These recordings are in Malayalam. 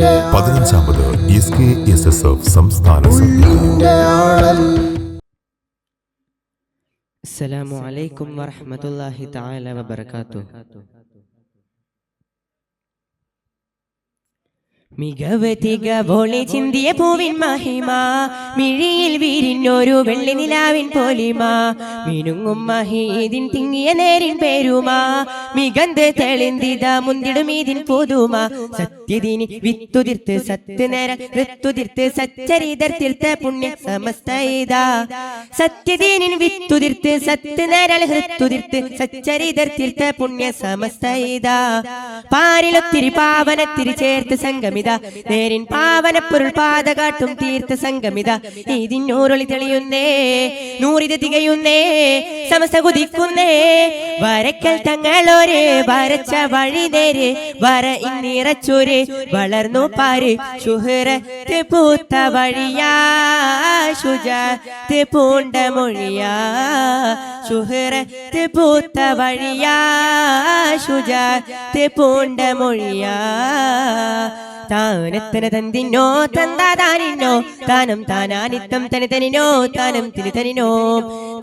15ാമത് SKSSF സംസ്ഥാന സമ്മേളനം. അസ്സലാമു അലൈക്കും വറഹ്മത്തുള്ളാഹി തആല വബറകാതുഹു. മികവ് തികവോളി ചിന്തിയ പൂവിൻ മഹിമ, മിഴിയിൽ വീരിഞ്ഞൊരു വെള്ളി നിലാവിൻ പോലിമ, മിനുങ്ങും മഹീദിൻ തിങ്ങിയ നേരിൻ പേരുമ, മികന്ത് തെളിന്തിത മുന്തിടുമീതിൻ പുതുമ, സത്യദിനി വിത്തുതിർത്ത് സത്ത് നേര ഋത്തുതിർത്ത് സച്ചരിതർ തീർത്ത പുണ്യ സമസ്തയിത, സത്യദീനിൻ വിത്തുതിർത്ത് സത്ത് നേരൽ ഋത്തുതിർത്ത് സച്ചരിതർ തീർത്ത പുണ്യ സമസ്തയിത, പാരിലൊത്തിരി പാവനത്തിരി ചേർത്ത് സംഗമിത, നേരിൻ പാവനപ്പൊരുൾ പാത കാട്ടും തീർത്ഥ സംഗമിത, ഇതിനൂറൊളി തെളിയുന്നേ നൂറിത് തികയുന്നേ സമസ്ത കുതിക്കുന്നേ, വരക്കൽ തങ്ങളോര് വരച്ച വഴി നേര് വര ഇന്നിറച്ചോര് വളർന്നു പാര്, ശുഹ്റത്ത് പൂത്ത വഴിയാ ശുജാഅത്ത് പൂണ്ട മൊഴിയാ, ശുഹ്റത്ത് പൂത്ത വഴിയാ ശുജാഅത്ത് പൂണ്ട മൊഴിയാ, താനത്തന തന്തിനോ തന്താതാനിനോ താനം താനാനിത്തം തനി തനിനോ താനം തിരി തനിനോ,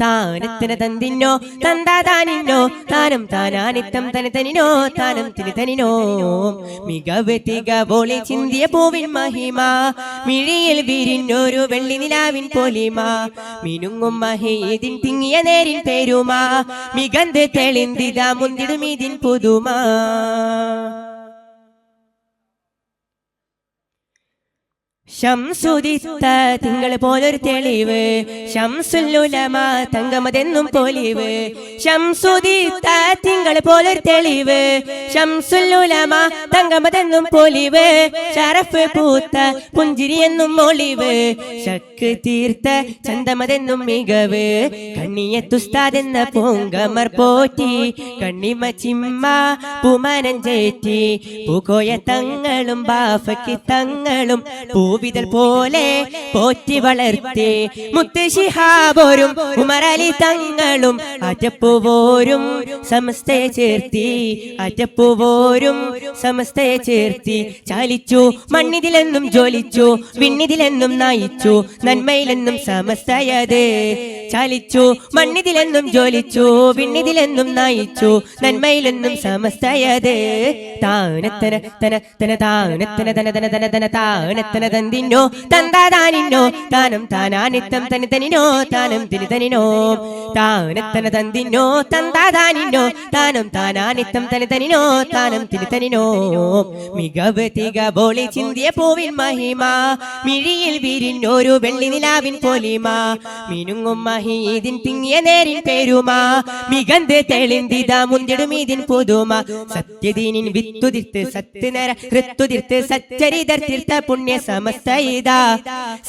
താനത്തന തന്തിനോ തന്താതാനിനോ താനം താനാനിത്തം തനി തനിനോ താനം തിരി തനിനോ, മികവ് തികവോളി ചിന്തിയ പൂവിൻ മഹിമ, മിഴിയിൽ വിരിഞ്ഞൊരു വെള്ളി നിലാവിൻ പോലിമ, മിനുങ്ങും മഹീദിൻ തിങ്ങിയ നേരിൻ പേരുമ, മികന്ത് തെളിന്തിത മുന്തിടുമീതിൻ പുതുമ, ശംസുദിത്ത തിങ്കൾ പോലൊരു തെളിവ്, ശംസുലുലമ തങ്കമതെന്നും പൊലിവ്, ശംസുദിത്ത തിങ്കൾ പോലൊരു തെളിവ്, ശംസുലുലമ തങ്കമതെന്നും പൊലിവ്, ശരഫ് പൂത്ത പുഞ്ചിരി എന്നും ഒളിവ്, ശക്ക് തീർത്ത ചന്തമതെന്നും മികവ്, കണ്ണിയത്തുസ്താദെന്ന പൂങ്കമർ പോറ്റി, കണ്ണിമ ചിമ്മ പൂമനം ചേറ്റി, പൂക്കോയ തങ്ങളും ബാഫയ്ക്ക് തങ്ങളും പൂവിതൽ പോലെ പോറ്റി വളർത്തി, മുത്ത് ശിഹാബോരും ഉമറലി തങ്ങളും അറ്റപ്പുവോരും സമസ്തയെ ചേർത്തി, അറ്റപ്പുവോരും സമസ്തയെ ചേർത്തി, ചാലിച്ചു മണ്ണിതിലെന്നും ജോലിച്ചു വിണ്ണിതിലെന്നും നയിച്ചു നന്മയിലെന്നും സമസ്തയത്, ചാലിച്ചു മണ്ണിതിലെന്നും ജോലിച്ചു വിണ്ണിതിലെന്നും നയിച്ചു നന്മയിലെന്നും സമസ്തയത്, താനത്തന തന തന താനത്തന തന തന തന തന താനത്തന തന്തിനോ തന്താതാനിനോ താനം താനാനിത്തം തനി തനിനോ താനം തിരി തനിനോ, താനത്തന തന്തിനോ തന്താതാനിനോ താനം താനാനിത്തം തനി തനിനോ താനം തിരി തനിനോ, മികവ് തികവോളി ചിന്തിയ പൂവിൻ മഹിമ, മിഴിയിൽ വിരിഞ്ഞൊരു വെള്ളി നിലാവിൻ പോലിമ, മിനുങ്ങും മഹീദിൻ തിങ്ങിയ നേരിൻ പേരുമ, മികന്ത് തെളിന്തിത മുന്തിടുമീതിൻ പുതുമ, സത്യദീനിൻ വിത്തുതിർത്ത് സത്ത് നേര ഋത്തുതിർത്ത് സച്ചരിതർ തീർത്ത പുണ്യ സമസ്തയിത,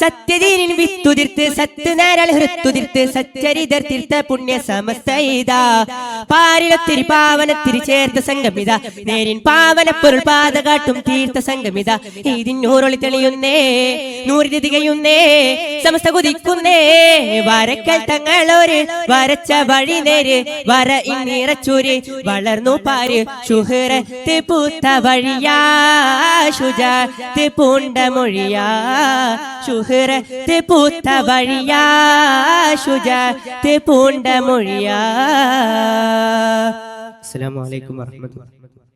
സത്യദീനിൻ വിത്തുതിർത്ത് സത്ത് നേരൽ ഋത്തുതിർത്ത് സച്ചരിതർ തീർത്ത പുണ്യ സമസ്തയിത, പാരിലൊത്തിരി പാവനത്തിരി ചേർത്ത സംഗമിത, നേരിൻ പാവനപ്പൊരുൾ പാത കാട്ടും തീർത്ഥ സംഗമിത, ഇതിനൂറൊളി തെളിയുന്നേ നൂറിത് തികയുന്നേ സമസ്ത കുതിക്കുന്നേ, വരക്കൽ തങ്ങളോര് വരച്ച വഴി നേര് വര ഇന്നിറച്ചൂര് വളർന്നു പാര്, ശുഹ്റത്ത് പൂത്ത വഴിയാ ശുജാഅത്ത് പൂണ്ട മൊഴിയാ, ശുഹ്റത്ത് പൂത്ത വഴിയാ ശുജാഅത്ത് പൂണ്ട മൊഴിയാ. അസ്സലാമു അലൈക്കും വറഹ്മത്തുള്ളാഹി.